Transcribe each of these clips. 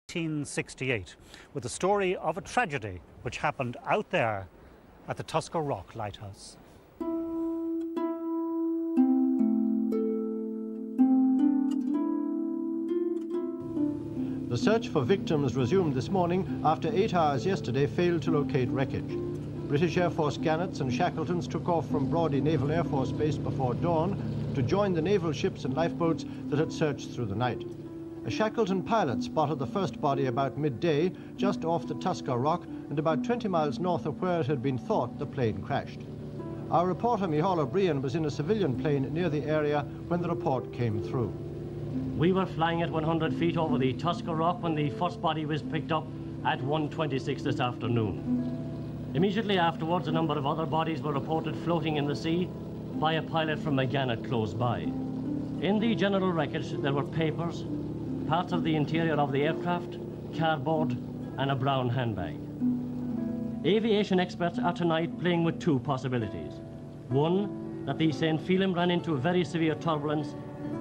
1868 with the story of a tragedy which happened out there at the Tuskar Rock lighthouse. The search for victims resumed this morning after 8 hours yesterday failed to locate wreckage. British Air Force Gannets and Shackletons took off from Brodie Naval Air Force Base before dawn to join the naval ships and lifeboats that had searched through the night. A Shackleton pilot spotted the first body about midday just off the Tuskar Rock and about 20 miles north of where it had been thought the plane crashed. Our reporter Micheál O'Brien was in a civilian plane near the area when the report came through. We were flying at 100 feet over the Tuskar Rock when the first body was picked up at 1:26 this afternoon. Immediately afterwards, a number of other bodies were reported floating in the sea by a pilot from a Gannet close by. In the general wreckage, there were papers, parts of the interior of the aircraft, cardboard, and a brown handbag. Aviation experts are tonight playing with two possibilities. One, that the St. Phelim ran into very severe turbulence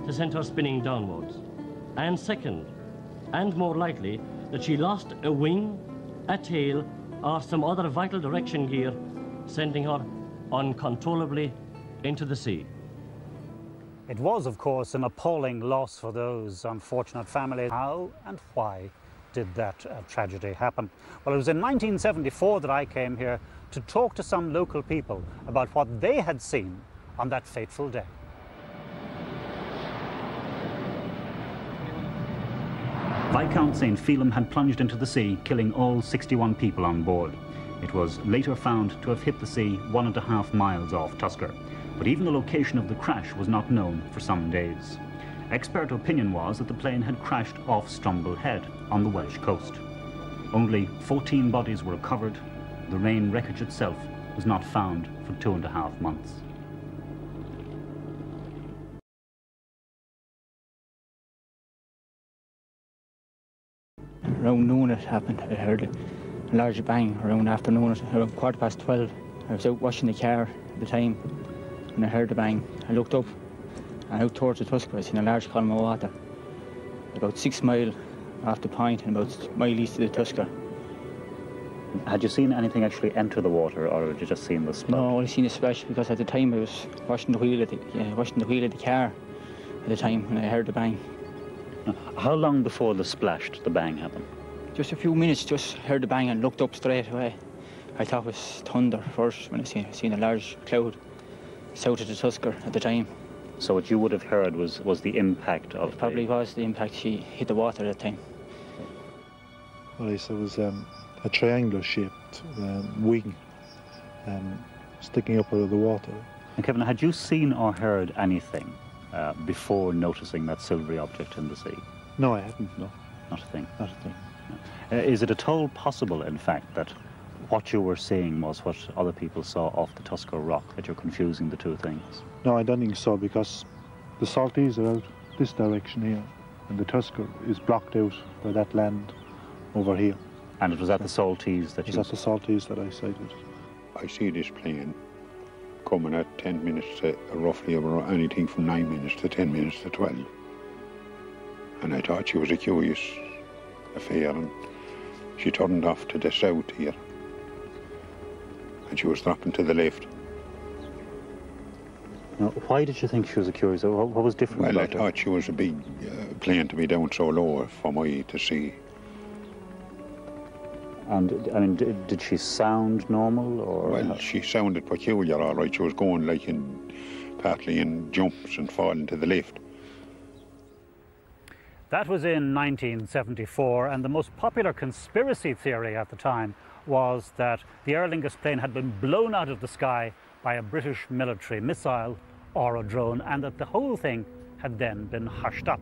to send her spinning downwards. And second, and more likely, that she lost a wing, a tail, or some other vital direction gear, sending her uncontrollably into the sea. It was, of course, an appalling loss for those unfortunate families. How and why did that tragedy happen? Well, it was in 1974 that I came here to talk to some local people about what they had seen on that fateful day. Viscount St. Phelim had plunged into the sea, killing all 61 people on board. It was later found to have hit the sea 1.5 miles off Tuskar, but even the location of the crash was not known for some days. Expert opinion was that the plane had crashed off Strumble Head on the Welsh coast. Only 14 bodies were recovered. The main wreckage itself was not found for 2.5 months. Around noon it happened. I heard a large bang around afternoon, around 12:15. I was out washing the car at the time and I heard the bang. I looked up and out towards the Tuskar I seen a large column of water about 6 miles off the point and about a mile east of the Tuskar. Had you seen anything actually enter the water, or had you just seen the splash? No, I only seen a splash because at the time I was washing the wheel of the car at the time when I heard the bang. How long before the splash did the bang happen? Just a few minutes, just heard the bang and looked up straight away. I thought it was thunder first when I seen a large cloud south of the Tuskar at the time. So what you would have heard was the impact of it probably was the impact. She hit the water at that time. Well, it was a triangular-shaped wing sticking up out of the water. And Kevin, had you seen or heard anything before noticing that silvery object in the sea? No, I hadn't, no. Not a thing? Not a thing. No. Is it at all possible, in fact, that what you were seeing was what other people saw off the Tuskar Rock, that you're confusing the two things? No, I don't think so, because the Saltees are out this direction here, and the Tuskar is blocked out by that land over here. And it was at the Saltees that you... It was at the Saltees that I sighted. I see this plane coming at 10 minutes to roughly over anything from 9 minutes to 10 minutes to 12. And I thought she was a curious affair, and she turned off to the south here. And she was dropping to the left. Now, why did you think she was a curious? What was different about her? Well, I thought she was a big plane to be down so low for me to see. And, I mean, did she sound normal, or...? Well, she sounded peculiar, all right. She was going like partly in jumps and falling to the left. That was in 1974, and the most popular conspiracy theory at the time was that the Aer Lingus plane had been blown out of the sky by a British military missile or a drone, and that the whole thing had then been hushed up.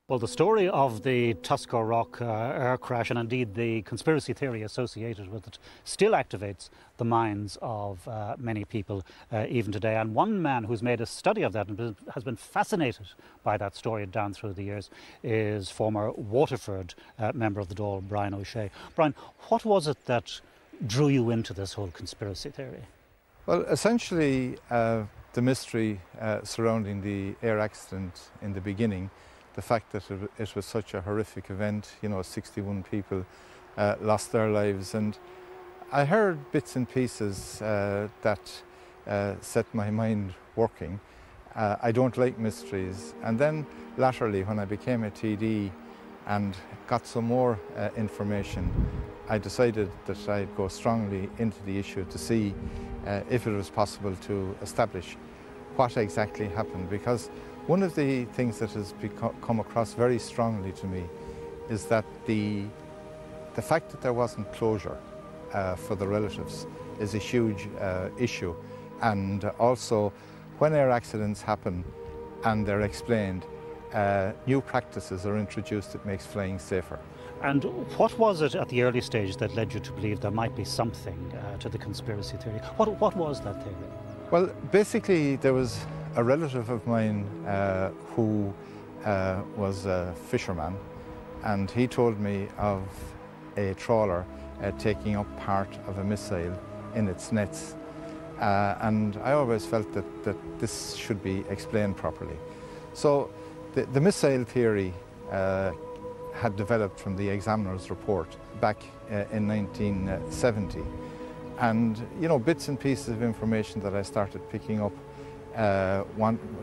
Well, the story of the Tuskar Rock air crash, and indeed the conspiracy theory associated with it, still activates the minds of many people even today. And one man who's made a study of that and has been fascinated by that story down through the years is former Waterford member of the Dáil, Brian O'Shea. Brian, what was it that drew you into this whole conspiracy theory? Well, essentially, the mystery surrounding the air accident in the beginning, the fact that it was such a horrific event, 61 people lost their lives. And I heard bits and pieces that set my mind working. I don't like mysteries. And then latterly, when I became a TD and got some more information, I decided that I'd go strongly into the issue to see if it was possible to establish what exactly happened, because one of the things that has come across very strongly to me is that the fact that there wasn't closure for the relatives is a huge issue. And also, when air accidents happen and they're explained, new practices are introduced that makes flying safer. And what was it at the early stage that led you to believe there might be something to the conspiracy theory? What was that theory? Well, basically, there was a relative of mine who was a fisherman, and he told me of a trawler taking up part of a missile in its nets. And I always felt that this should be explained properly. So the missile theory had developed from the examiner's report back in 1970. And, bits and pieces of information that I started picking up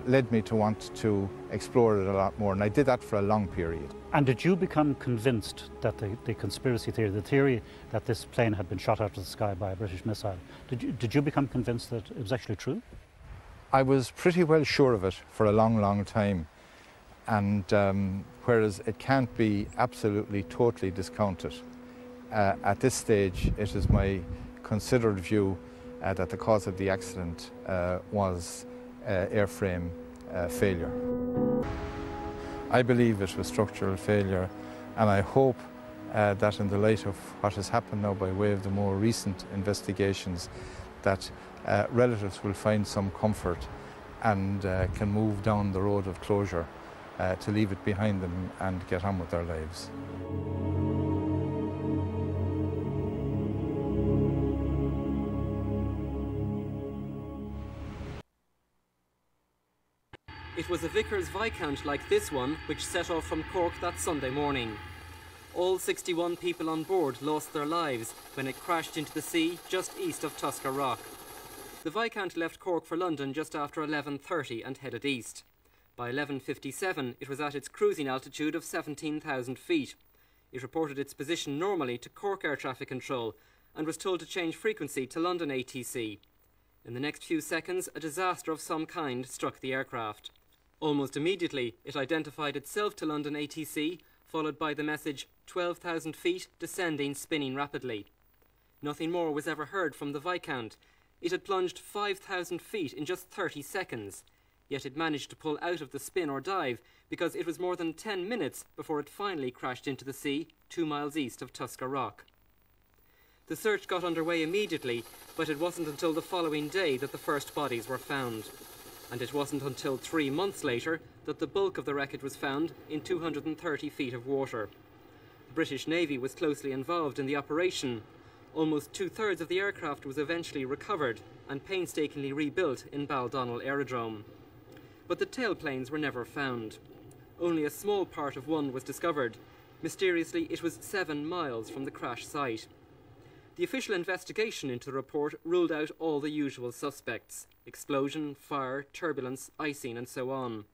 led me to want to explore it a lot more, and I did that for a long period. And did you become convinced that the conspiracy theory, the theory that this plane had been shot out of the sky by a British missile, did you become convinced that it was actually true? I was pretty well sure of it for a long, long time. And whereas it can't be absolutely, totally discounted, at this stage it is my considered view that the cause of the accident was airframe failure. I believe it was structural failure, and I hope that in the light of what has happened now by way of the more recent investigations, that relatives will find some comfort and can move down the road of closure to leave it behind them and get on with their lives. It was a Vickers Viscount like this one which set off from Cork that Sunday morning. All 61 people on board lost their lives when it crashed into the sea just east of Tuskar Rock. The Viscount left Cork for London just after 11:30 and headed east. By 11:57 it was at its cruising altitude of 17,000 feet. It reported its position normally to Cork Air Traffic Control and was told to change frequency to London ATC. In the next few seconds, a disaster of some kind struck the aircraft. Almost immediately, it identified itself to London ATC, followed by the message 12,000 feet, descending, spinning rapidly. Nothing more was ever heard from the Viscount. It had plunged 5,000 feet in just 30 seconds. Yet it managed to pull out of the spin or dive because it was more than 10 minutes before it finally crashed into the sea 2 miles east of Tuskar Rock. The search got underway immediately, but it wasn't until the following day that the first bodies were found. And it wasn't until 3 months later that the bulk of the wreckage was found in 230 feet of water. The British Navy was closely involved in the operation. Almost 2/3 of the aircraft was eventually recovered and painstakingly rebuilt in Baldonnel Aerodrome. But the tailplanes were never found. Only a small part of one was discovered. Mysteriously, it was 7 miles from the crash site. The official investigation into the report ruled out all the usual suspects: explosion, fire, turbulence, icing, and so on.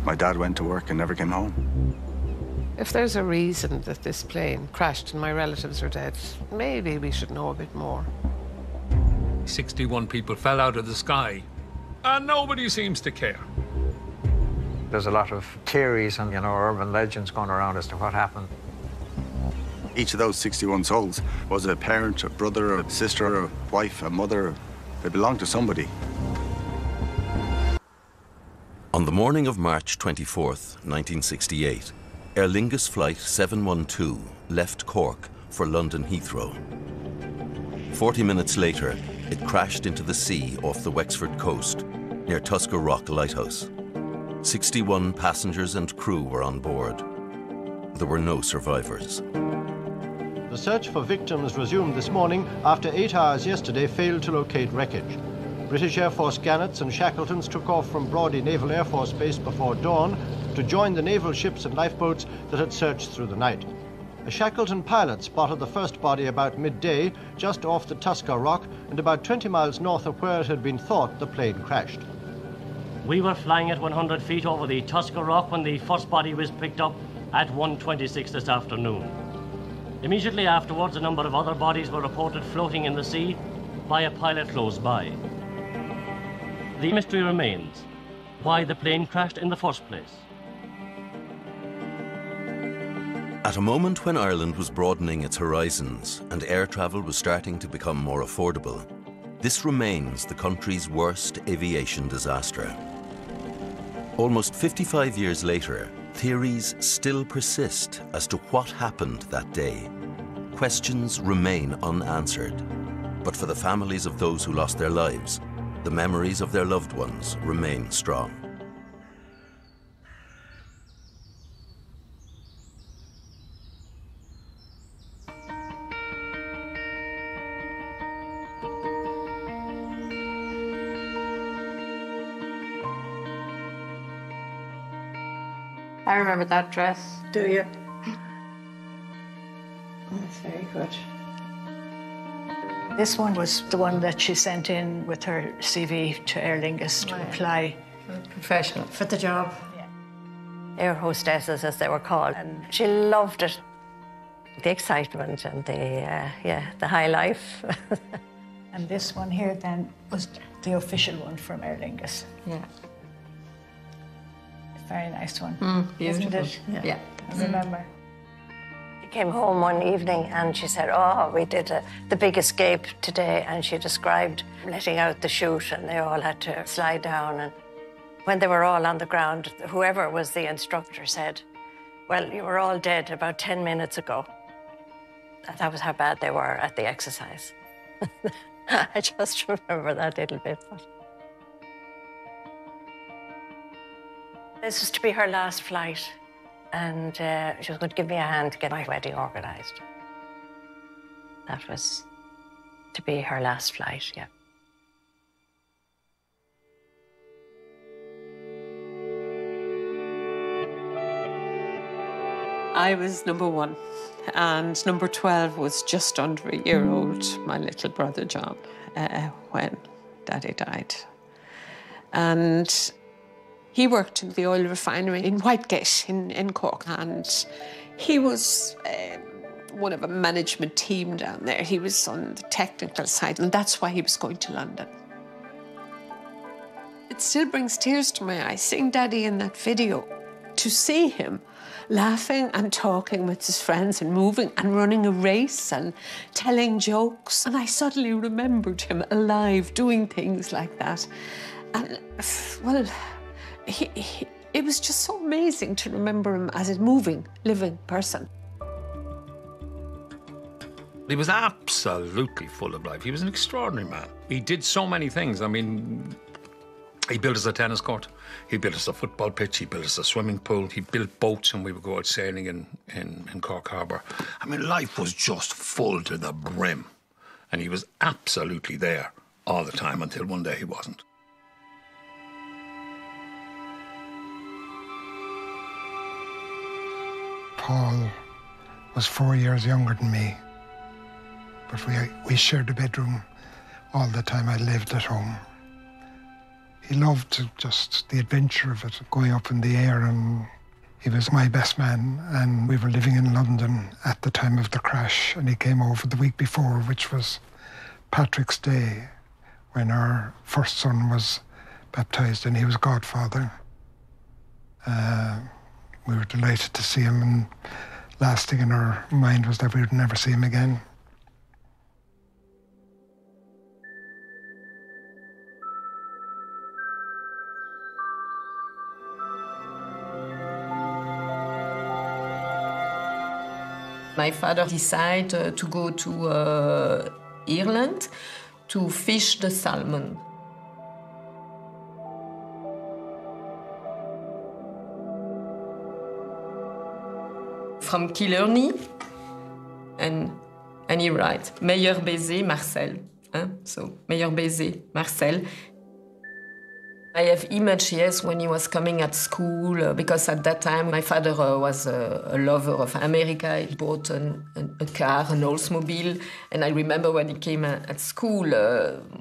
My dad went to work and never came home. If there's a reason that this plane crashed and my relatives are dead, maybe we should know a bit more. 61 people fell out of the sky, and nobody seems to care. There's a lot of theories and, urban legends going around as to what happened. Each of those 61 souls was a parent, a brother, a sister, a wife, a mother. They belonged to somebody. On the morning of March 24th, 1968, Aer Lingus Flight 712 left Cork for London Heathrow. 40 minutes later, it crashed into the sea off the Wexford coast, near Tuskar Rock lighthouse. 61 passengers and crew were on board. There were no survivors. The search for victims resumed this morning after 8 hours yesterday failed to locate wreckage. British Air Force Gannets and Shackletons took off from Brodie Naval Air Force Base before dawn to join the naval ships and lifeboats that had searched through the night. A Shackleton pilot spotted the first body about midday, just off the Tuskar Rock and about 20 miles north of where it had been thought the plane crashed. We were flying at 100 feet over the Tuskar Rock when the first body was picked up at 1:26 this afternoon. Immediately afterwards, a number of other bodies were reported floating in the sea by a pilot close by. The mystery remains why the plane crashed in the first place. At a moment when Ireland was broadening its horizons and air travel was starting to become more affordable, this remains the country's worst aviation disaster. Almost 55 years later, theories still persist as to what happened that day. Questions remain unanswered. But for the families of those who lost their lives, the memories of their loved ones remain strong. I remember that dress. Do you? That's very good. This one was the one that she sent in with her CV to Aer Lingus to apply. Professional for the job. Yeah. Air hostesses, as they were called, and she loved it. The excitement and the high life. And this one here then was the official one from Aer Lingus. Yeah. Very nice one. Beautiful. Isn't it? Yeah. I remember. She came home one evening and she said, oh, we did the big escape today, and she described letting out the chute and they all had to slide down, and when they were all on the ground, whoever was the instructor said, well, you were all dead about 10 minutes ago. That was how bad they were at the exercise. I just remember that little bit. This was to be her last flight, and she was going to give me a hand to get my wedding organised. That was to be her last flight, yeah. I was number 1, and number 12 was just under a year old, my little brother John, when Daddy died. And he worked in the oil refinery in Whitegate in Cork, and he was one of a management team down there. He was on the technical side, and that's why he was going to London. It still brings tears to my eyes, seeing Daddy in that video. To see him laughing and talking with his friends and moving and running a race and telling jokes. And I suddenly remembered him alive, doing things like that. And, well, it was just so amazing to remember him as a moving, living person. He was absolutely full of life. He was an extraordinary man. He did so many things. I mean, he built us a tennis court. He built us a football pitch. He built us a swimming pool. He built boats and we would go out sailing in Cork Harbour. I mean, life was just full to the brim. And he was absolutely there all the time until one day he wasn't. Paul was 4 years younger than me, but we shared a bedroom all the time I lived at home. He loved just the adventure of it, going up in the air, and he was my best man. And we were living in London at the time of the crash, and he came over the week before, which was Patrick's Day, when our first son was baptised and he was godfather. We were delighted to see him, and last thing in our mind was that we would never see him again. My father decided to go to Ireland to fish the salmon. From Killarney, and he writes, meilleur baiser, Marcel. So, meilleur baiser, Marcel. I have image, yes, when he was coming at school, because at that time my father was a lover of America. He bought a car, an Oldsmobile, and I remember when he came at school,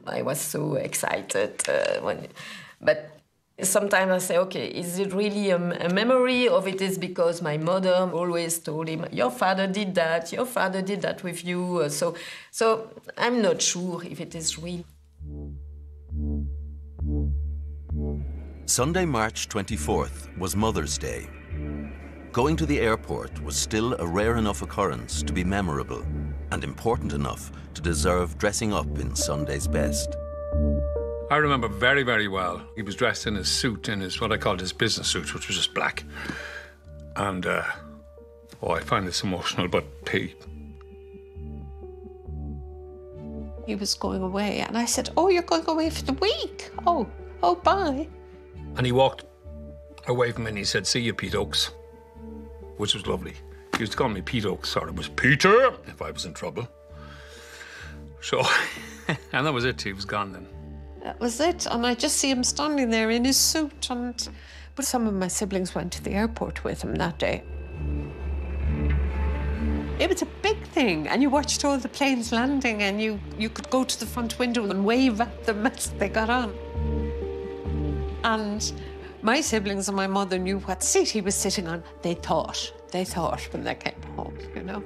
I was so excited. But sometimes I say, okay, is it really a memory, or it is because my mother always told him, your father did that with you. So I'm not sure if it is real. Sunday, March 24th was Mother's Day. Going to the airport was still a rare enough occurrence to be memorable and important enough to deserve dressing up in Sunday's best. I remember very, very well. He was dressed in his suit, in his, what I called his business suit, which was just black. And, I find this emotional, but He was going away, and I said, oh, you're going away for the week? Oh, bye. And he walked away from me and he said, see you, Pete Oakes, which was lovely. He used to call me Pete Oakes, or it was Peter, if I was in trouble. So, and that was it, he was gone then. That was it, and I just see him standing there in his suit, but some of my siblings went to the airport with him that day. It was a big thing, and you watched all the planes landing, and you could go to the front window and wave at them as they got on. And my siblings and my mother knew what seat he was sitting on. They thought when they came home, you know.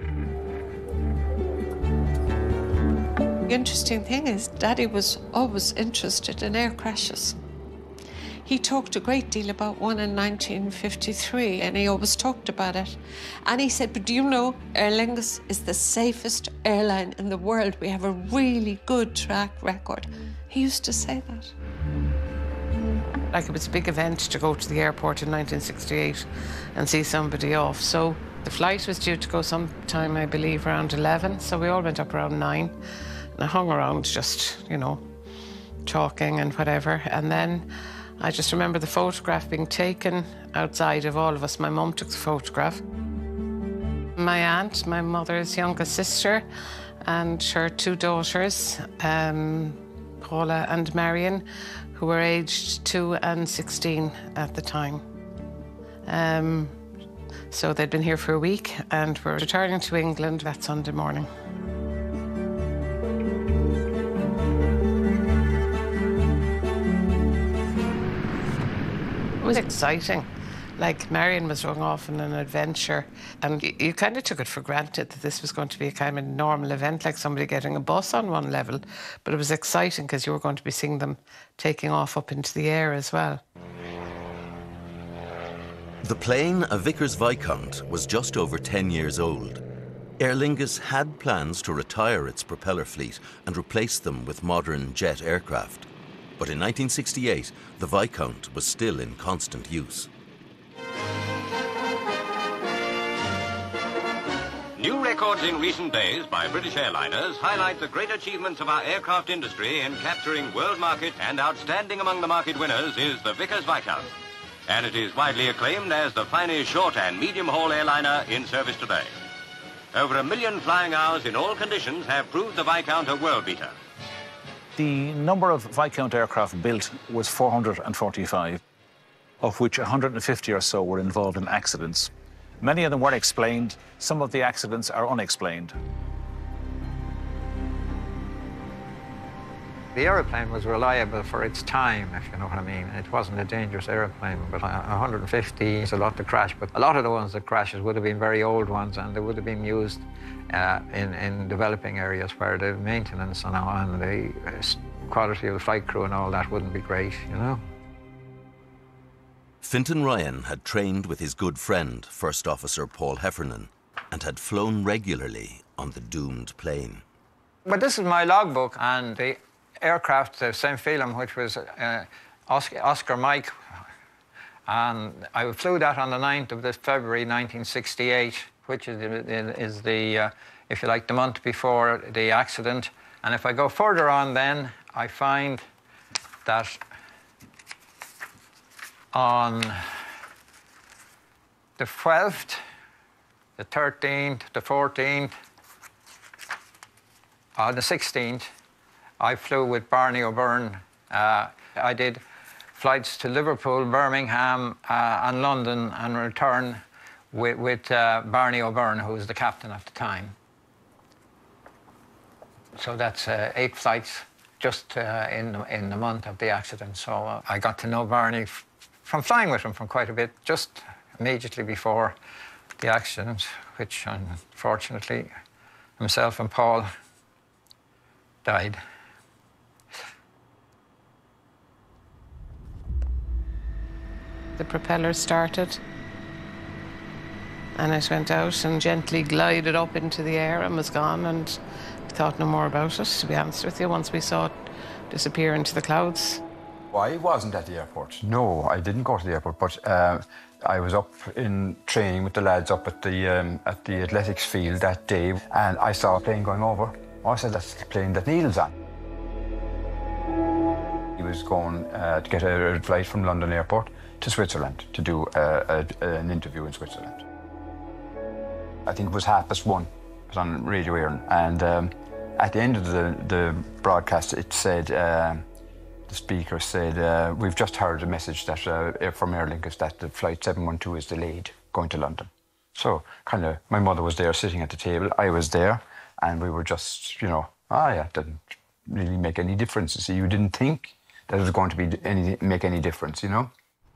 The interesting thing is, Daddy was always interested in air crashes. He talked a great deal about one in 1953, and he always talked about it. And he said, but do you know, Aer Lingus is the safest airline in the world. We have a really good track record. He used to say that. Like, it was a big event to go to the airport in 1968 and see somebody off. So the flight was due to go sometime, I believe, around 11. So we all went up around 9. And I hung around just, you know, talking and whatever. And then I just remember the photograph being taken outside of all of us. My mum took the photograph. My aunt, my mother's youngest sister, and her 2 daughters, Paula and Marion, who were aged 2 and 16 at the time. So they'd been here for a week and were returning to England that Sunday morning. It was exciting. Like, Marion was going off on an adventure, and you kind of took it for granted that this was going to be a kind of normal event, like somebody getting a bus on one level. But it was exciting because you were going to be seeing them taking off up into the air as well. The plane, a Vickers Viscount, was just over 10 years old. Aer Lingus had plans to retire its propeller fleet and replace them with modern jet aircraft. But in 1968, the Viscount was still in constant use. New records in recent days by British airliners highlight the great achievements of our aircraft industry in capturing world market, and outstanding among the market winners is the Vickers Viscount. And it is widely acclaimed as the finest short and medium-haul airliner in service today. Over 1 million flying hours in all conditions have proved the Viscount a world beater. The number of Viscount aircraft built was 445, of which 150 or so were involved in accidents. Many of them weren't explained. Some of the accidents are unexplained. The aeroplane was reliable for its time, if you know what I mean. It wasn't a dangerous aeroplane, but 150 is a lot to crash. But a lot of the ones that crashes would have been very old ones, and they would have been used in developing areas where the maintenance and the quality of the flight crew and all that wouldn't be great, you know. Fintan Ryan had trained with his good friend, First Officer Paul Heffernan. and had flown regularly on the doomed plane. But this is my logbook, and the aircraft, the St. Phelim, which was Oscar Mike, and I flew that on the 9th of February 1968, which is the, if you like, the month before the accident. And if I go further on then, I find that on the 12th, the 13th, the 14th, on the 16th, I flew with Barney O'Byrne. I did flights to Liverpool, Birmingham, and London, and return with Barney O'Byrne, who was the captain at the time. So that's 8 flights just in the month of the accident. So I got to know Barney from flying with him for quite a bit, just immediately before the accident, which unfortunately himself and Paul died. The propeller started and it went out and gently glided up into the air and was gone, and we thought no more about it, to be honest with you, once we saw it disappear into the clouds. I wasn't at the airport. No, I didn't go to the airport, but I was up in training with the lads up at the athletics field that day, and I saw a plane going over. I said, that's the plane that Neil's on. He was going to get a flight from London Airport to Switzerland to do an interview in Switzerland. I think it was 1:30. It was on Radio Air, and at the end of the broadcast, it said, the speaker said, we've just heard a message that from Aer Lingus that the flight 712 is delayed going to London. So kind of, my mother was there sitting at the table, I was there, and we were just, you know, yeah, it didn't really make any difference. You see, you didn't think that it was going to be make any difference, you know?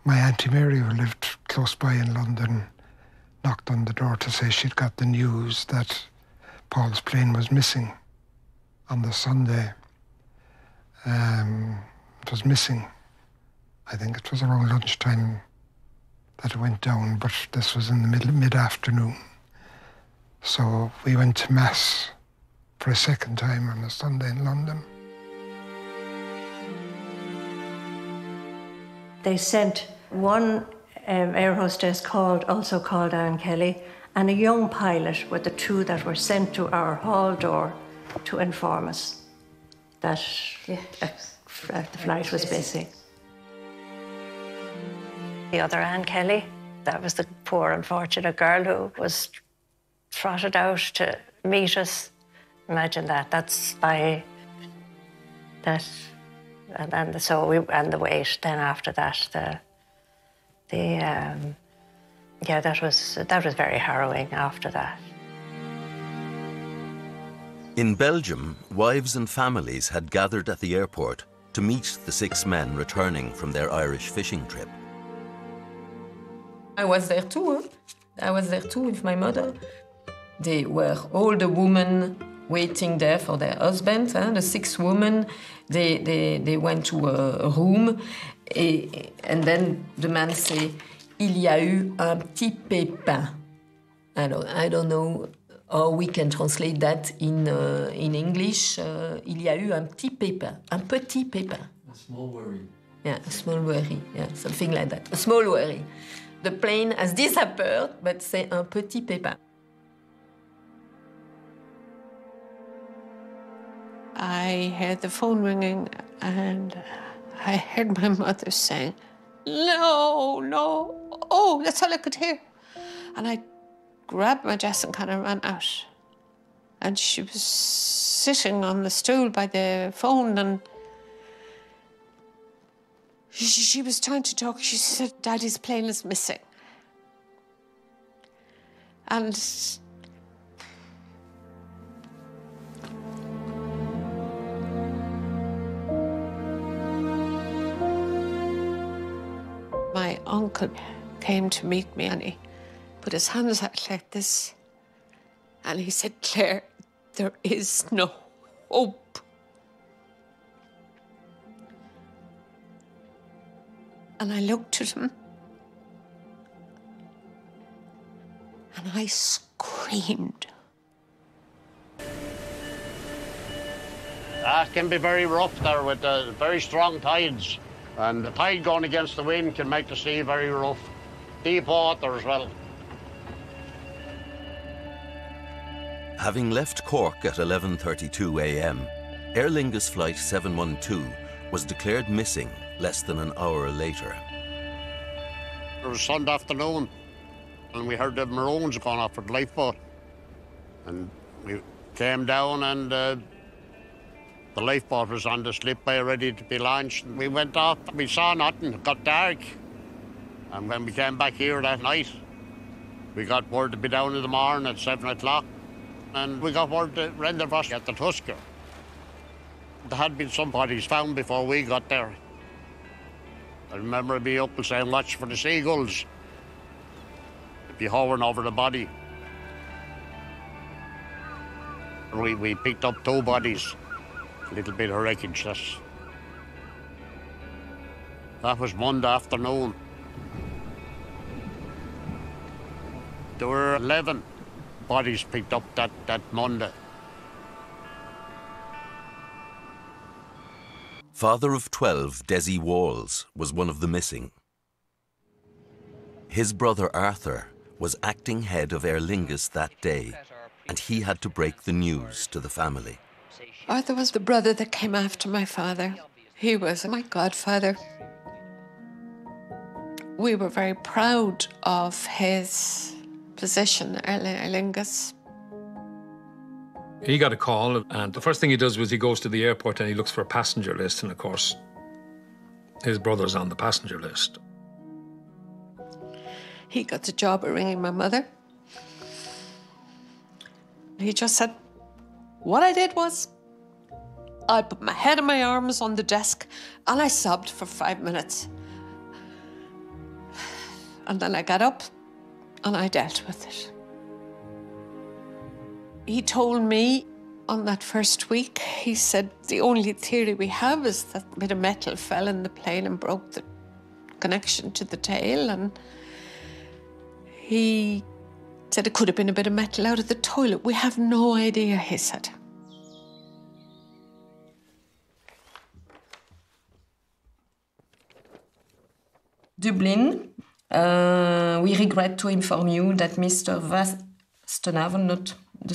My Auntie Mary, who lived close by in London, knocked on the door to say she'd got the news that Paul's plane was missing on the Sunday. It was missing. I think it was around lunchtime that it went down, but this was in the mid-afternoon. So we went to Mass for a second time on a Sunday in London. They sent one air hostess also called Anne Kelly, and a young pilot were the two that were sent to our hall door to inform us that the flight was busy. The other Anne Kelly, that was the poor unfortunate girl who was trotted out to meet us. Imagine that. That's by that, and then the wait. Then after that, yeah, that was very harrowing. After that. In Belgium, wives and families had gathered at the airport to meet the 6 men returning from their Irish fishing trip. I was there too. Huh? I was there too with my mother. They were all the women waiting there for their husbands. Huh? The 6 women, they went to a room, and then the man say, "Il y a eu un petit pépin." I don't know how we can translate that in English. Il y a eu un petit pépin, un petit pépin. A small worry. Yeah, a small worry. Yeah, something like that. A small worry. The plane has disappeared, but c'est un petit pépin. I heard the phone ringing, and I heard my mother saying, "No, no." Oh, that's all I could hear. And I grabbed my dress and kind of ran out. And she was sitting on the stool by the phone, and she was trying to talk. She said, "Daddy's plane is missing." And my uncle came to meet me, and he put his hands out like this, and he said, "Claire, there is no hope." And I looked at him, and I screamed. screamed. That can be very rough there with the very strong tides. And the tide going against the wind can make the sea very rough. Deep water as well. Having left Cork at 11:32 a.m., Aer Lingus Flight 712 was declared missing less than an hour later. It was Sunday afternoon, and we heard the maroons going off with the lifeboat. And we came down, and the lifeboat was on the slip bay ready to be launched. We went off, we saw nothing, it got dark. And when we came back here that night, we got word to be down in the morning at 7 o'clock. And we got word to render us at the Tuskar. There had been some bodies found before we got there. I remember me up and saying, watch for the seagulls. They'd be hovering over the body. And we picked up 2 bodies. A little bit of wreckage. That was Monday afternoon. There were 11 bodies picked up that Monday. Father of 12, Desi Walls, was one of the missing. His brother Arthur was acting head of Aer Lingus that day, and he had to break the news to the family. Arthur was the brother that came after my father. He was my godfather. We were very proud of his position at Aer Lingus. He got a call, and the first thing he does was he goes to the airport and he looks for a passenger list, and of course, his brother's on the passenger list. He got the job of ringing my mother. He just said, what I did was, I put my head in my arms on the desk and I sobbed for 5 minutes. And then I got up and I dealt with it. He told me on that first week, he said, the only theory we have is that a bit of metal fell in the plane and broke the connection to the tail. And he said it could have been a bit of metal out of the toilet. We have no idea, he said. Dublin, we regret to inform you that Mr. Vastenhaven, the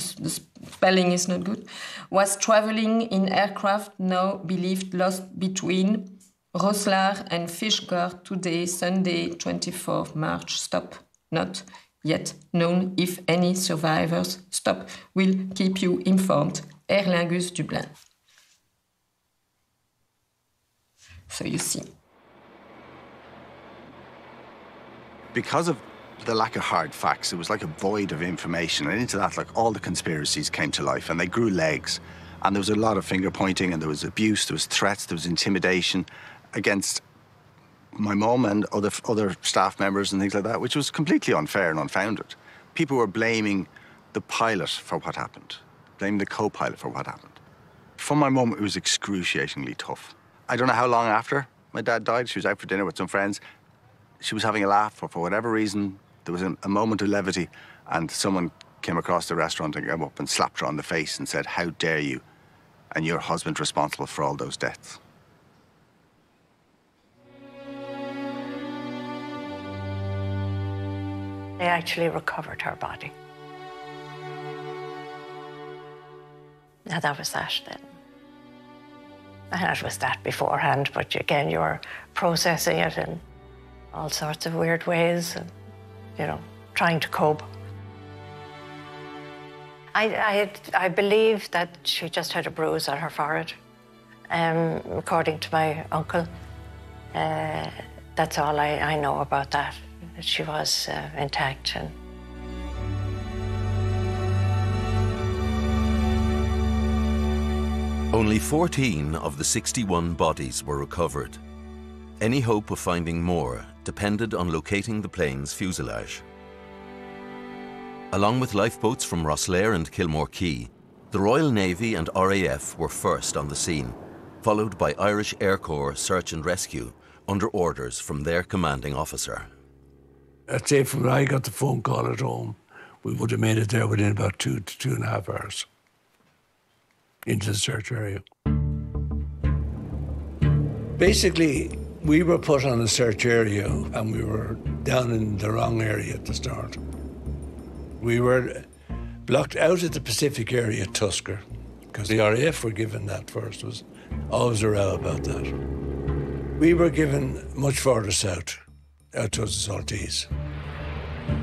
spelling is not good, was traveling in aircraft now believed lost between Roeselare and Fishguard today, Sunday, 24th March. Stop. Not yet known if any survivors. Stop. Will keep you informed. Aer Lingus Dublin. So you see. Because of the lack of hard facts, it was like a void of information, and into that, like, all the conspiracies came to life and they grew legs, and there was a lot of finger pointing, and there was abuse, there was threats, there was intimidation against my mum and other staff members and things like that, which was completely unfair and unfounded. People were blaming the pilot for what happened, blaming the co-pilot for what happened. For my mum, it was excruciatingly tough. I don't know how long after my dad died, she was out for dinner with some friends. She was having a laugh, or for whatever reason, there was a moment of levity, and someone came across the restaurant and came up and slapped her on the face and said, how dare you, and your husband's responsible for all those deaths. They actually recovered her body. Now that was that then. And it was that beforehand, but again, you're processing it in all sorts of weird ways and, you know, trying to cope. I believe that she just had a bruise on her forehead, according to my uncle. That's all I know about that she was intact. And only 14 of the 61 bodies were recovered. Any hope of finding more depended on locating the plane's fuselage. Along with lifeboats from Roeselare and Kilmore Quay, the Royal Navy and RAF were first on the scene, followed by Irish Air Corps Search and Rescue under orders from their commanding officer. I'd say from when I got the phone call at home, We would have made it there within about 2 to 2.5 hours into the search area. Basically, we were put on a search area and we were down in the wrong area at the start. We were blocked out of the Pacific area at Tuskar because the RAF were given that first. Was always a row about that. We were given much further south, out towards the Saltees.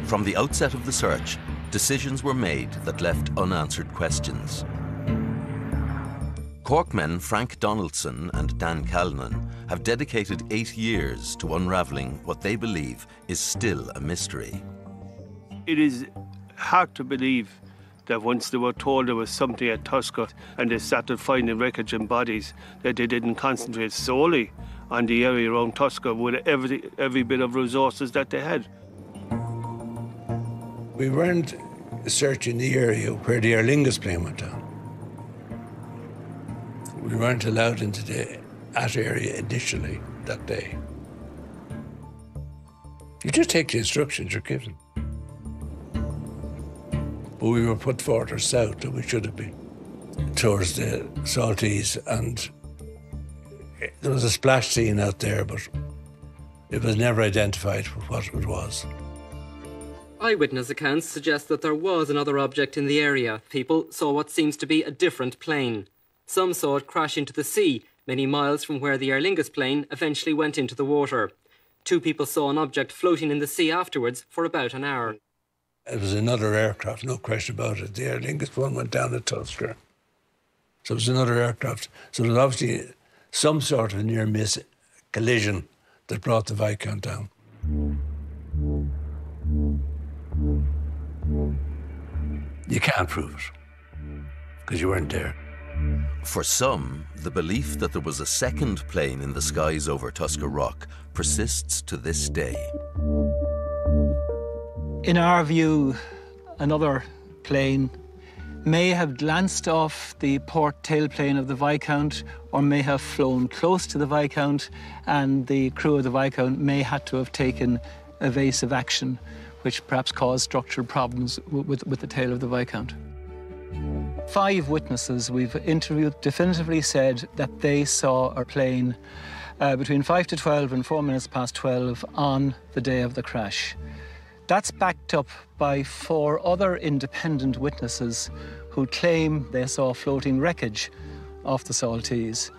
From the outset of the search, decisions were made that left unanswered questions. Corkmen Frank Donaldson and Dan Callinan have dedicated 8 years to unravelling what they believe is still a mystery. It is hard to believe that once they were told there was something at Tuskar and they started finding wreckage and bodies, that they didn't concentrate solely on the area around Tuskar with every bit of resources that they had. We weren't searching the area where the Aer Lingus plane went down. We weren't allowed into the At area initially that day. You just take the instructions you're given. But we were put further south than we should have been, towards the Saltees, and there was a splash scene out there, but it was never identified for what it was. Eyewitness accounts suggest that there was another object in the area. People saw what seems to be a different plane. Some saw it crash into the sea, many miles from where the Aer Lingus plane eventually went into the water. 2 people saw an object floating in the sea afterwards for about an hour. It was another aircraft, no question about it. The Aer Lingus one went down at Tuskar. So it was another aircraft. So there was obviously some sort of near-miss collision that brought the Viscount down. You can't prove it, because you weren't there. For some, the belief that there was a second plane in the skies over Tuskar Rock persists to this day. In our view, another plane may have glanced off the port tailplane of the Viscount or may have flown close to the Viscount, and the crew of the Viscount may have to have taken evasive action, which perhaps caused structural problems with the tail of the Viscount. 5 witnesses we've interviewed definitively said that they saw a plane between 5 to 12 and 4 minutes past 12 on the day of the crash. That's backed up by 4 other independent witnesses who claim they saw floating wreckage off the Saltees.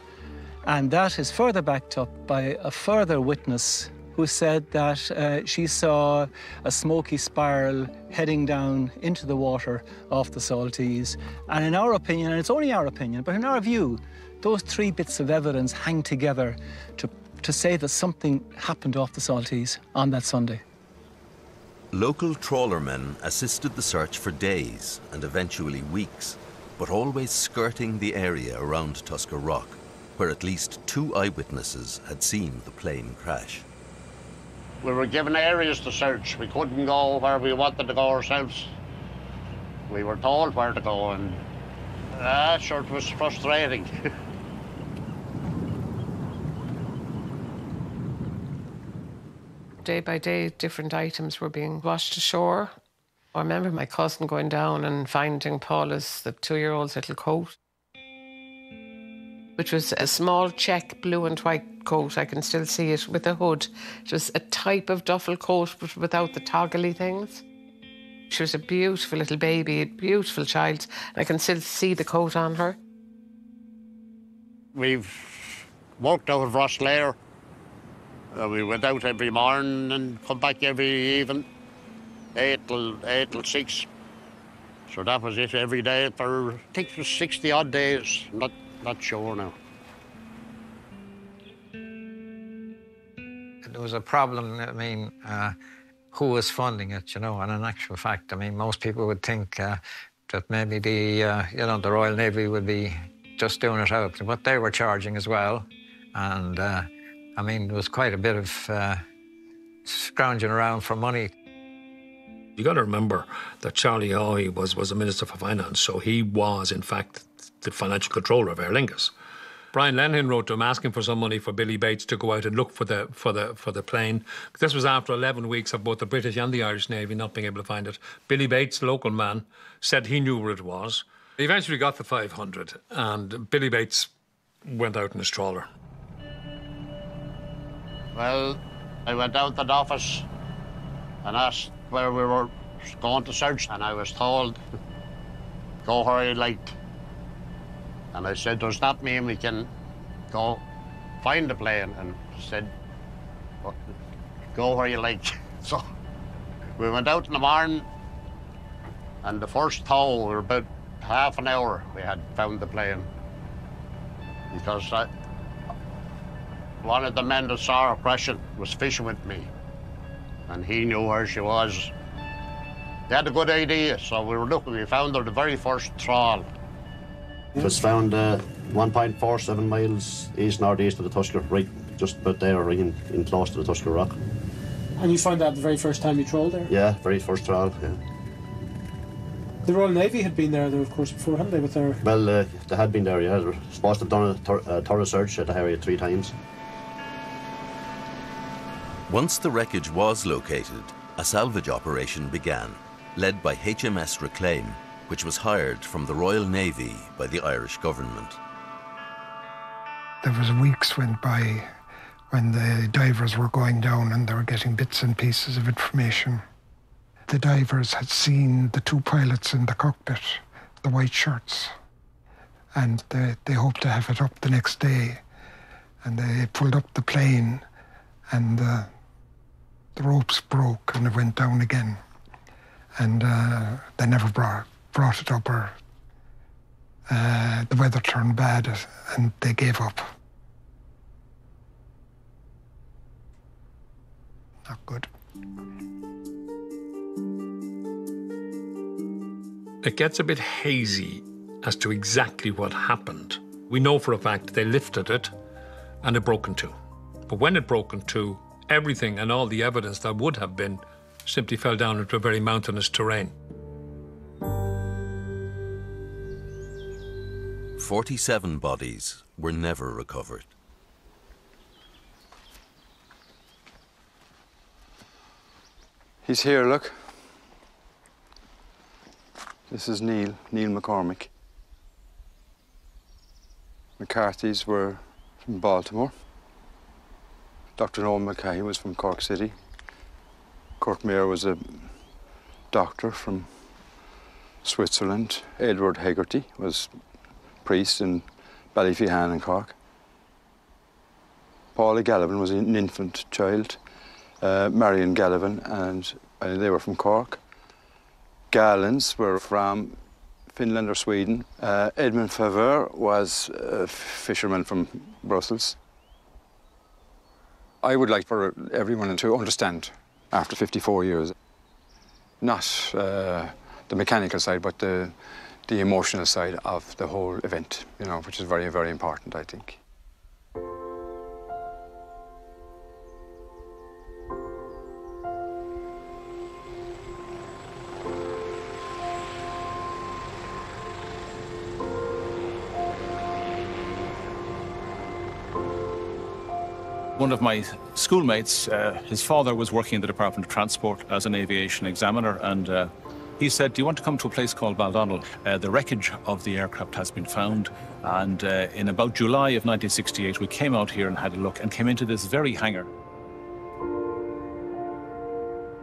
And that is further backed up by a further witness who said that she saw a smoky spiral heading down into the water off the Saltees. And in our opinion, and it's only our opinion, but in our view, those 3 bits of evidence hang together to say that something happened off the Saltees on that Sunday. Local trawlermen assisted the search for days and eventually weeks, but always skirting the area around Tuskar Rock, where at least 2 eyewitnesses had seen the plane crash. We were given areas to search. We couldn't go where we wanted to go ourselves. We were told where to go, and sure, it was frustrating. Day by day, different items were being washed ashore. I remember my cousin going down and finding Paula's, the 2-year-old's little coat, which was a small check blue and white coat. I can still see it with a hood. It was a type of duffel coat, but without the toggly things. She was a beautiful little baby, a beautiful child. I can still see the coat on her. We've worked out of Rosslare. We went out every morning and come back every evening, 8 till 6. So that was it every day for, I think it was 60 odd days, not sure now. There was a problem, I mean, who was funding it, you know, and in actual fact, I mean, most people would think that maybe the Royal Navy would be just doing it out, but they were charging as well. And I mean, there was quite a bit of scrounging around for money. You got to remember that Charlie Hoy was a Minister for Finance, so he was, in fact, the financial controller of Aer Lingus. Brian Lennon wrote to him asking for some money for Billy Bates to go out and look for the plane. This was after 11 weeks of both the British and the Irish Navy not being able to find it. Billy Bates, the local man, said he knew where it was. He eventually got the 500, and Billy Bates went out in his trawler. Well, I went down to the office and asked where we were going to search, and I was told, go where you liked. And I said, does that mean we can go find the plane? And he said, well, go where you like. So we went out in the morning, and the first tow, we were about half an hour we had found the plane. Because one of the men that saw her crashing was fishing with me, and he knew where she was. They had a good idea, so we were looking. We found her the very first trawl. It was found 1.47 miles east-northeast of the Tuskar, right just about there, right in close to the Tuskar Rock. And you found that the very first time you trawled there? Yeah, very first trawl, yeah. The Royal Navy had been there, of course, before, hadn't they, with their... Well, they had been there, yeah. They were supposed to have done a thorough search at the area 3 times. Once the wreckage was located, a salvage operation began, led by HMS Reclaim, which was hired from the Royal Navy by the Irish government. There was weeks went by when the divers were going down and they were getting bits and pieces of information. The divers had seen the 2 pilots in the cockpit, the white shirts, and they hoped to have it up the next day. And they pulled up the plane, and the ropes broke and it went down again. And they never brought it up, or the weather turned bad and they gave up. Not good. It gets a bit hazy as to exactly what happened. We know for a fact they lifted it and it broke in 2. But when it broke in 2, everything and all the evidence that would have been simply fell down into a very mountainous terrain. 47 bodies were never recovered. He's here, look. This is Neil McCormick. McCarthy's were from Baltimore. Dr. Noel Mackay was from Cork City. Cork Mayor was a doctor from Switzerland. Edward Hegarty was priest in Ballyfihan in Cork. Paula Gallivan was an infant child. Marion Gallivan, and they were from Cork. Gallans were from Finland or Sweden. Edmund Favre was a fisherman from Brussels. I would like for everyone to understand, after 54 years, not the mechanical side, but the emotional side of the whole event, you know, which is very, very important, I think. One of my schoolmates, his father was working in the Department of Transport as an aviation examiner, and he said, do you want to come to a place called Baldonnel? The wreckage of the aircraft has been found, and in about July of 1968 we came out here and had a look and came into this very hangar.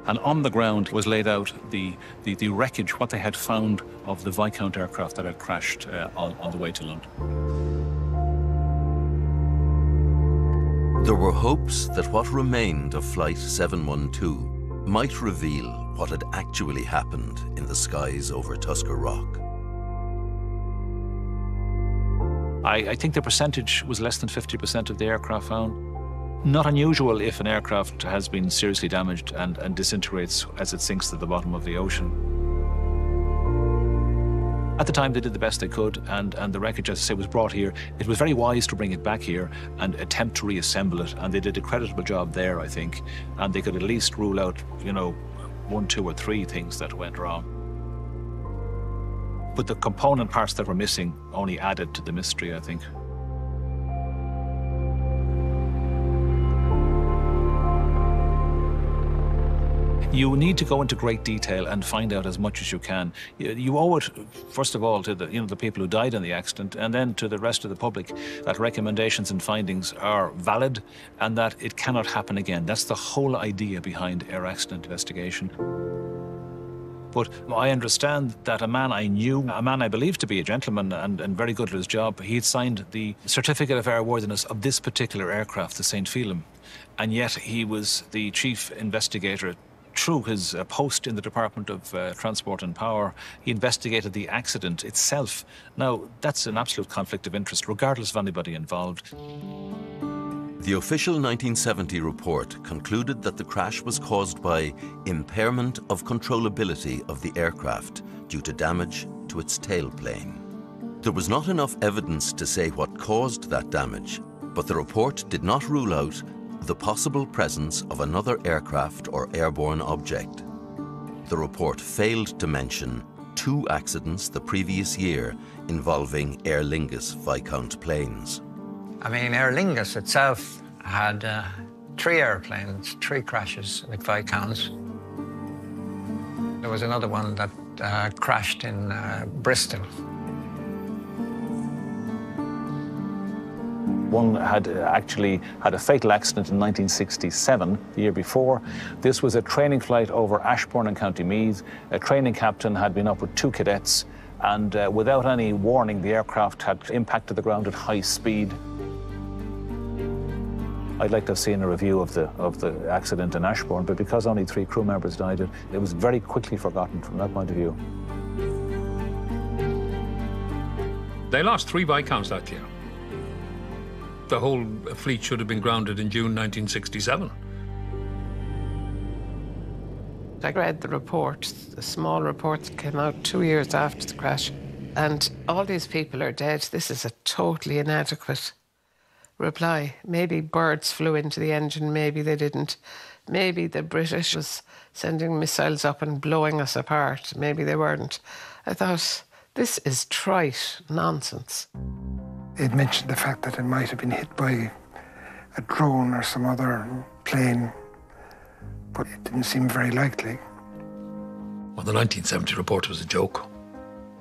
And on the ground was laid out the wreckage, what they had found of the Viscount aircraft that had crashed on the way to London. There were hopes that what remained of Flight 712 might reveal what had actually happened in the skies over Tuskar Rock. I think the percentage was less than 50% of the aircraft found. Not unusual if an aircraft has been seriously damaged and disintegrates as it sinks to the bottom of the ocean. At the time, they did the best they could, and the wreckage, as I say, was brought here. It was very wise to bring it back here and attempt to reassemble it, and they did a creditable job there, I think, and they could at least rule out, you know, 1, 2, or 3 things that went wrong. But the component parts that were missing only added to the mystery, I think. You need to go into great detail and find out as much as you can. You owe it, first of all, to the people who died in the accident, and then to the rest of the public, that recommendations and findings are valid and that it cannot happen again. That's the whole idea behind air accident investigation. But I understand that a man I knew, a man I believed to be a gentleman and very good at his job, he had signed the certificate of airworthiness of this particular aircraft, the St. Phelim, and yet he was the chief investigator. Through his post in the Department of Transport and Power, he investigated the accident itself. Now, that's an absolute conflict of interest, regardless of anybody involved. The official 1970 report concluded that the crash was caused by impairment of controllability of the aircraft due to damage to its tailplane. There was not enough evidence to say what caused that damage, but the report did not rule out the possible presence of another aircraft or airborne object. The report failed to mention 2 accidents the previous year involving Aer Lingus Viscount planes. I mean, Aer Lingus itself had 3 airplanes, 3 crashes with Viscounts. There was another one that crashed in Bristol. One had actually had a fatal accident in 1967, the year before. This was a training flight over Ashbourne in County Meath. A training captain had been up with 2 cadets, and without any warning, the aircraft had impacted the ground at high speed. I'd like to have seen a review of the accident in Ashbourne, but because only 3 crew members died, it was very quickly forgotten from that point of view. They lost 3 Viscounts that year. The whole fleet should have been grounded in June 1967. I read the report, the small report that came out 2 years after the crash, and all these people are dead. This is a totally inadequate reply. Maybe birds flew into the engine, maybe they didn't. Maybe the British was sending missiles up and blowing us apart. Maybe they weren't. I thought, this is trite nonsense. It mentioned the fact that it might have been hit by a drone or some other plane, but it didn't seem very likely. Well, the 1970 report was a joke.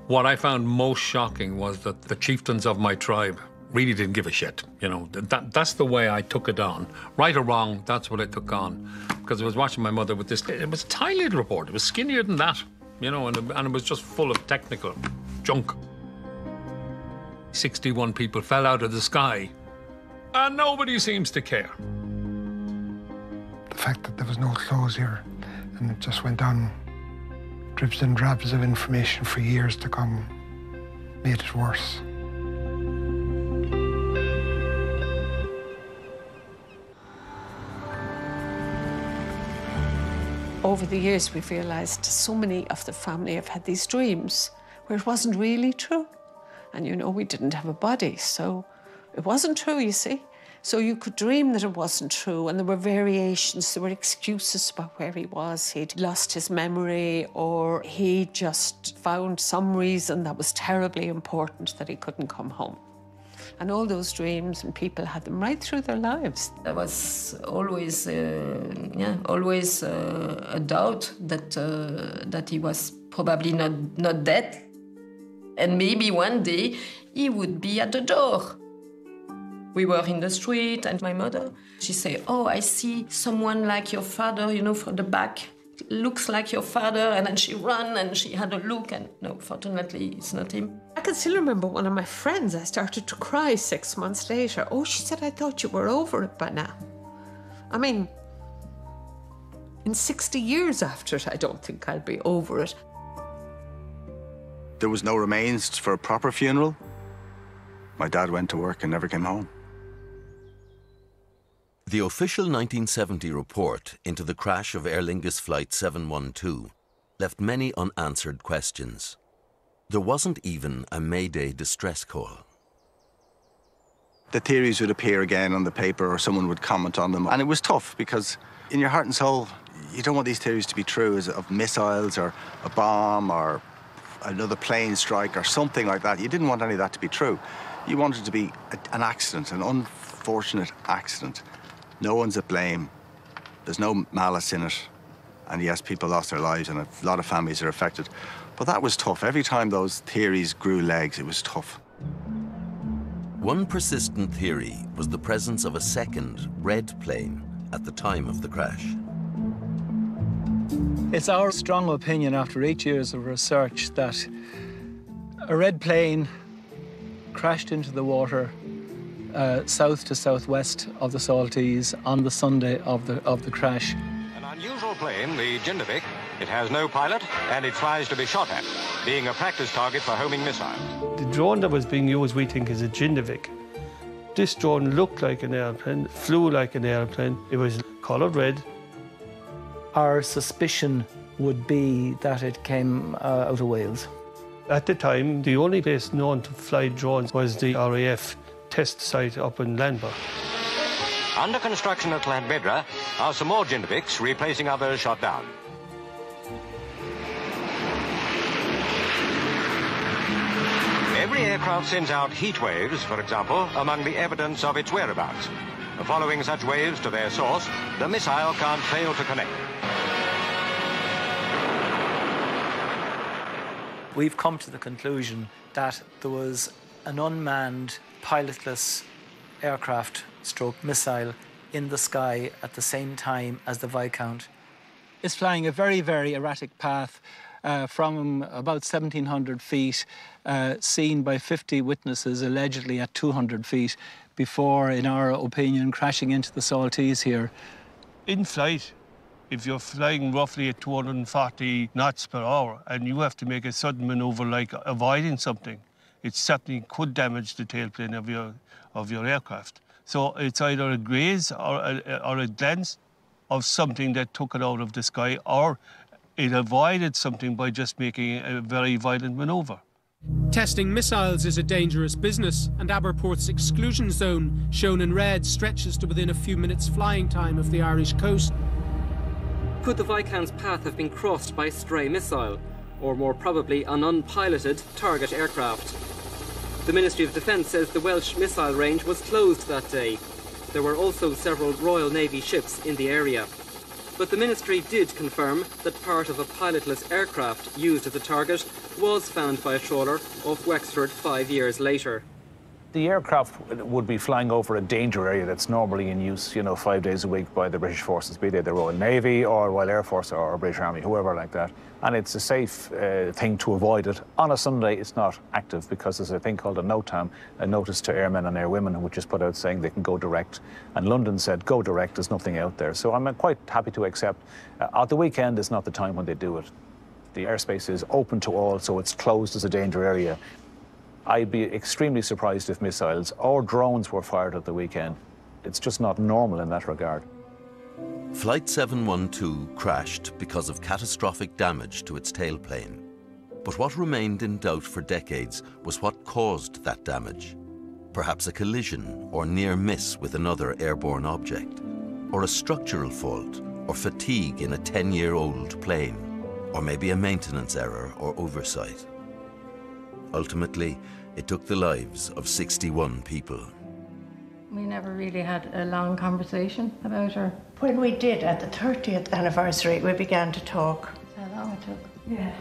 What I found most shocking was that the chieftains of my tribe really didn't give a shit. You know, that's the way I took it on. Right or wrong, that's what I took on. Because I was watching my mother with this. It was a tiny little report. It was skinnier than that, you know, and it was just full of technical junk. 61 people fell out of the sky, and nobody seems to care. The fact that there was no closure, and it just went on dribs and drabs of information for years to come, made it worse. Over the years, we've realised so many of the family have had these dreams where it wasn't really true. And, you know, we didn't have a body, so it wasn't true, you see. So you could dream that it wasn't true, and there were variations, there were excuses about where he was. He'd lost his memory, or he just found some reason that was terribly important that he couldn't come home. And all those dreams, and people had them right through their lives. There was always, always a doubt that he was probably not dead. And maybe one day he would be at the door. We were in the street, and my mother, she said, "Oh, I see someone like your father, you know, from the back. Looks like your father." And then she ran and she had a look, and no, fortunately, it's not him. I can still remember one of my friends, I started to cry 6 months later. "Oh," she said, "I thought you were over it by now." I mean, in 60 years after it, I don't think I'll be over it. There was no remains for a proper funeral. My dad went to work and never came home. The official 1970 report into the crash of Aer Lingus Flight 712 left many unanswered questions. There wasn't even a Mayday distress call. The theories would appear again on the paper, or someone would comment on them. And it was tough because in your heart and soul, you don't want these theories to be true, as of missiles or a bomb or another plane strike or something like that. You didn't want any of that to be true. You wanted it to be an accident, an unfortunate accident. No one's at blame. There's no malice in it. And yes, people lost their lives and a lot of families are affected. But that was tough. Every time those theories grew legs, it was tough. One persistent theory was the presence of a second red plane at the time of the crash. It's our strong opinion after 8 years of research that a red plane crashed into the water south to southwest of the Saltees on the Sunday of the crash. An unusual plane, the Jindovic. It has no pilot and it tries to be shot at, being a practice target for homing missiles. The drone that was being used, we think, is a Jindovic. This drone looked like an airplane, flew like an airplane. It was coloured red. Our suspicion would be that it came out of Wales. At the time, the only place known to fly drones was the RAF test site up in Landbar. Under construction at Llanbedra are some more Jindovics, replacing others shot down. Every aircraft sends out heat waves, for example, among the evidence of its whereabouts. Following such waves to their source, the missile can't fail to connect. We've come to the conclusion that there was an unmanned, pilotless aircraft stroke missile in the sky at the same time as the Viscount. It's flying a very, very erratic path from about 1,700 feet, seen by 50 witnesses allegedly at 200 feet before, in our opinion, crashing into the Saltees here. In flight, if you're flying roughly at 240 knots per hour and you have to make a sudden manoeuvre like avoiding something, it certainly could damage the tailplane of your aircraft. So it's either a graze or a glance of something that took it out of the sky, or it avoided something by just making a very violent manoeuvre. Testing missiles is a dangerous business, and Aberport's exclusion zone, shown in red, stretches to within a few minutes flying time of the Irish coast. Could the Viscount's path have been crossed by a stray missile, or more probably an unpiloted target aircraft? The Ministry of Defence says the Welsh missile range was closed that day. There were also several Royal Navy ships in the area. But the Ministry did confirm that part of a pilotless aircraft used as a target was found by a trawler off Wexford 5 years later. The aircraft would be flying over a danger area that's normally in use, 5 days a week by the British forces, be they the Royal Navy or Royal Air Force or British Army, whoever like that. And it's a safe thing to avoid it. On a Sunday, it's not active because there's a thing called a NOTAM, a Notice to Airmen and Airwomen, which is put out saying they can go direct. And London said, go direct, there's nothing out there. So I'm quite happy to accept. At the weekend is not the time when they do it. The airspace is open to all, so it's closed as a danger area. I'd be extremely surprised if missiles or drones were fired at the weekend. It's just not normal in that regard. Flight 712 crashed because of catastrophic damage to its tailplane. But what remained in doubt for decades was what caused that damage. Perhaps a collision or near miss with another airborne object, or a structural fault or fatigue in a 10-year-old plane, or maybe a maintenance error or oversight. Ultimately, it took the lives of 61 people. We never really had a long conversation about her. When we did, at the 30th anniversary, we began to talk. How long it took. Yeah.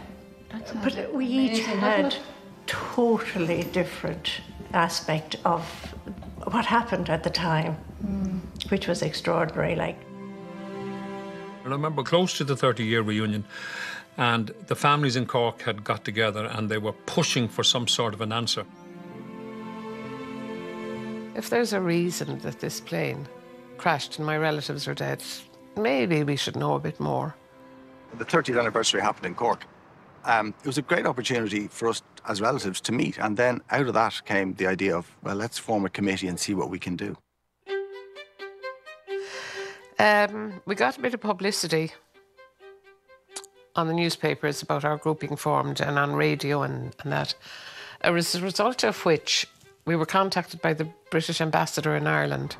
That's but we each amazing, had totally different aspect of what happened at the time, which was extraordinary. I remember close to the 30-year reunion, and the families in Cork had got together and they were pushing for some sort of an answer. If there's a reason that this plane crashed and my relatives are dead, maybe we should know a bit more. The 30th anniversary happened in Cork. It was a great opportunity for us as relatives to meet, and then out of that came the idea of, well, let's form a committee and see what we can do. We got a bit of publicity on the newspapers about our group being formed and on radio and that. As a result of which, we were contacted by the British ambassador in Ireland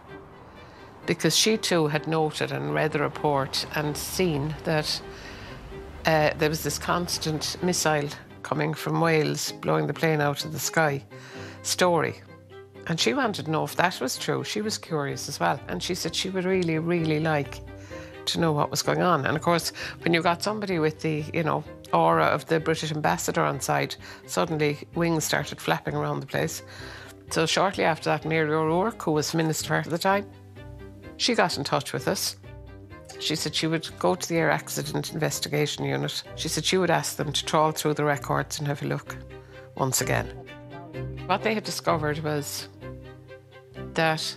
because she too had noted and read the report and seen that there was this constant missile coming from Wales, blowing the plane out of the sky story. And she wanted to know if that was true. She was curious as well. And she said she would really, really like to know what was going on. And of course, when you got somebody with the, you know, aura of the British ambassador on side, suddenly wings started flapping around the place. So shortly after that, Mary O'Rourke, who was Minister at the time, she got in touch with us. She said she would go to the Air Accident Investigation Unit. She said she would ask them to trawl through the records and have a look once again. What they had discovered was that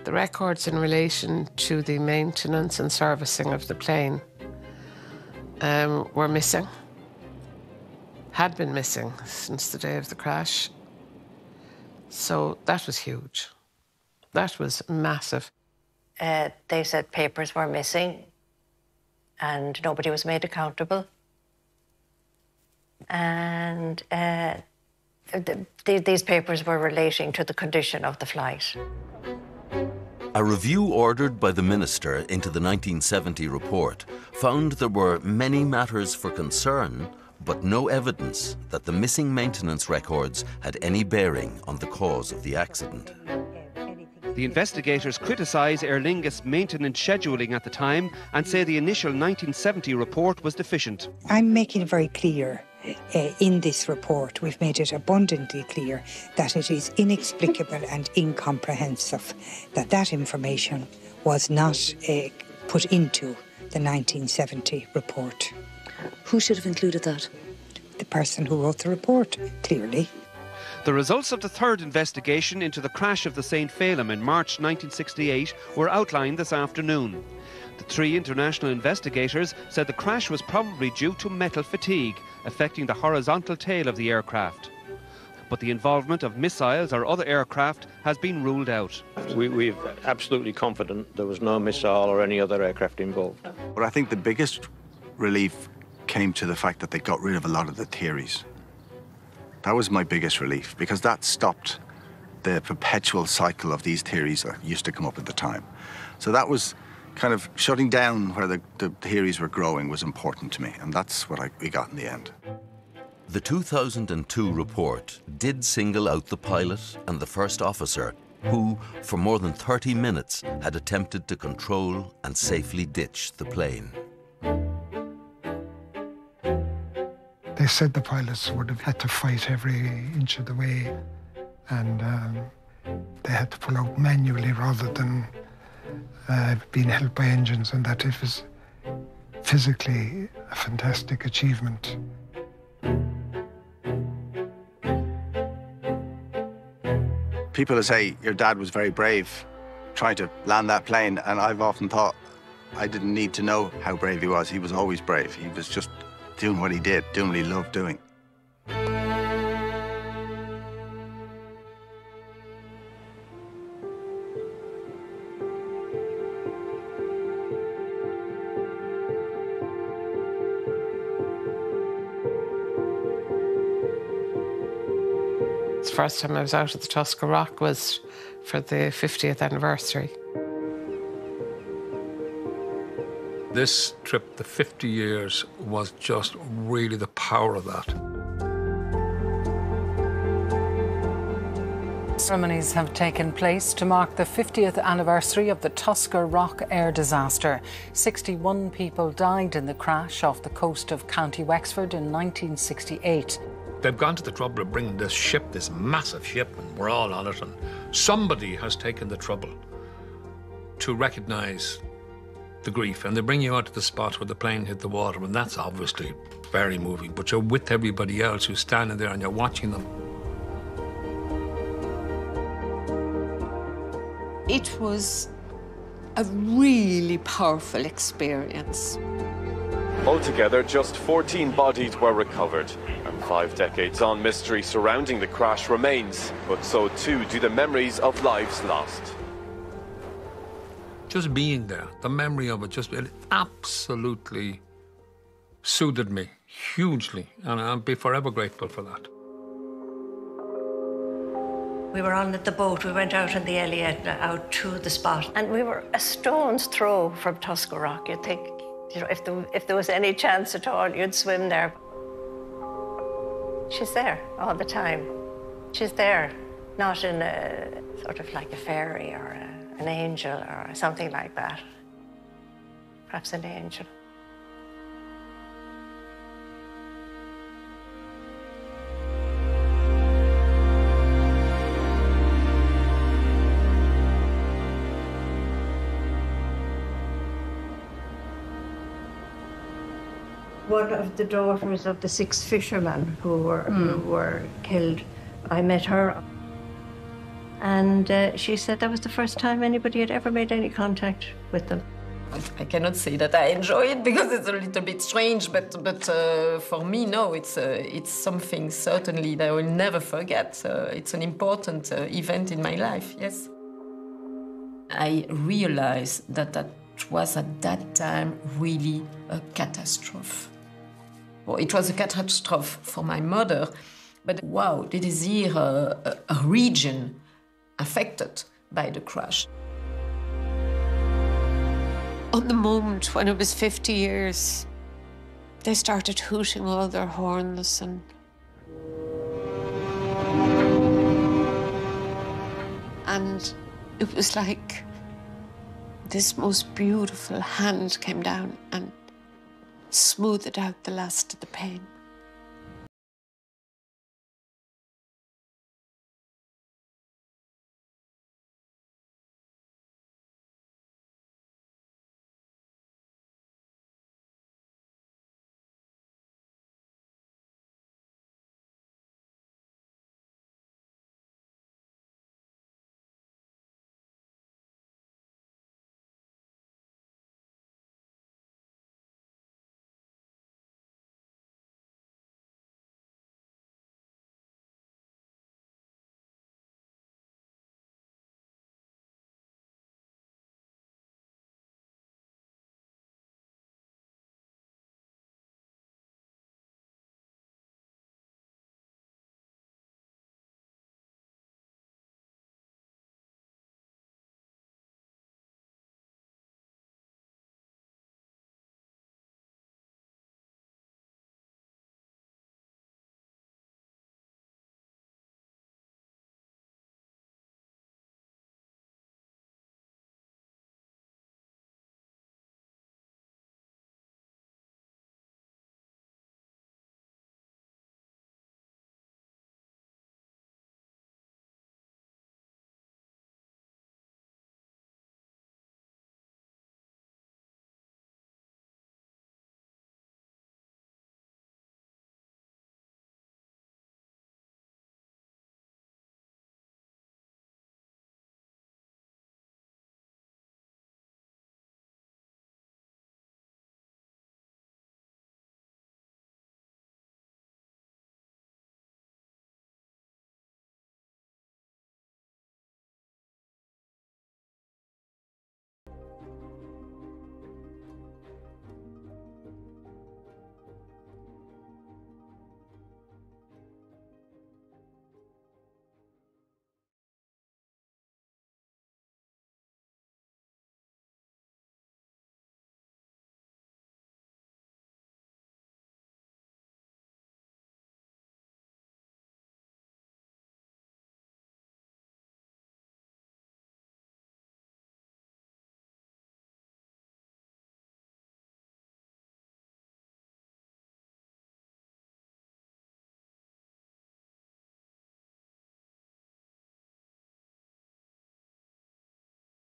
the records in relation to the maintenance and servicing of the plane were missing, had been missing since the day of the crash. So that was huge. That was massive. They said papers were missing and nobody was made accountable. And these papers were relating to the condition of the flight. A review ordered by the Minister into the 1970 report found there were many matters for concern, but no evidence that the missing maintenance records had any bearing on the cause of the accident. The investigators criticise Aer Lingus maintenance scheduling at the time and say the initial 1970 report was deficient. I'm making it very clear in this report, we've made it abundantly clear that it is inexplicable and incomprehensive that that information was not put into the 1970 report. Who should have included that? The person who wrote the report, clearly. The results of the third investigation into the crash of the St. Phelim in March 1968 were outlined this afternoon. The three international investigators said the crash was probably due to metal fatigue, affecting the horizontal tail of the aircraft. But the involvement of missiles or other aircraft has been ruled out. We're absolutely confident there was no missile or any other aircraft involved. But I think the biggest relief came to the fact that they got rid of a lot of the theories. That was my biggest relief, because that stopped the perpetual cycle of these theories that used to come up at the time. So that was kind of shutting down where the theories were growing was important to me, and that's what we got in the end. The 2002 report did single out the pilot and the first officer who, for more than 30 minutes, had attempted to control and safely ditch the plane. They said the pilots would have had to fight every inch of the way, and they had to pull out manually rather than being helped by engines, and that it was physically a fantastic achievement. People say your dad was very brave trying to land that plane, and I've often thought I didn't need to know how brave he was. He was always brave. He was just doing what he did, doing what he loved doing. The first time I was out at the Tuskar Rock was for the 50th anniversary. This trip, the 50 years, was just really the power of that. Ceremonies have taken place to mark the 50th anniversary of the Tuskar Rock air disaster. 61 people died in the crash off the coast of County Wexford in 1968. They've gone to the trouble of bringing this ship, this massive ship, and we're all on it, and somebody has taken the trouble to recognise the grief, and they bring you out to the spot where the plane hit the water, and that's obviously very moving, but you're with everybody else who's standing there and you're watching them. It was a really powerful experience. Altogether, just 14 bodies were recovered, and 5 decades on, mystery surrounding the crash remains, but so too do the memories of lives lost. Just being there, the memory of it, it absolutely soothed me hugely, and I'll be forever grateful for that. We were on the boat, we went out in the Elliot, out to the spot, and we were a stone's throw from Tuskar Rock. You'd think, you know, if there was any chance at all, you'd swim there. She's there all the time. She's there, not in a sort of like a fairy or an angel or something like that. perhaps an angel. One of the daughters of the 6 fishermen who were killed, I met her. And she said that was the first time anybody had ever made any contact with them. I cannot say that I enjoy it because it's a little bit strange, but for me, no, it's something certainly that I will never forget. It's an important event in my life, yes. I realized that was at that time really a catastrophe. Well, it was a catastrophe for my mother, but wow, it is here a region affected by the crash. On the moment when it was 50 years, they started hooting all their horns and it was like this most beautiful hand came down and smoothed out the last of the pain.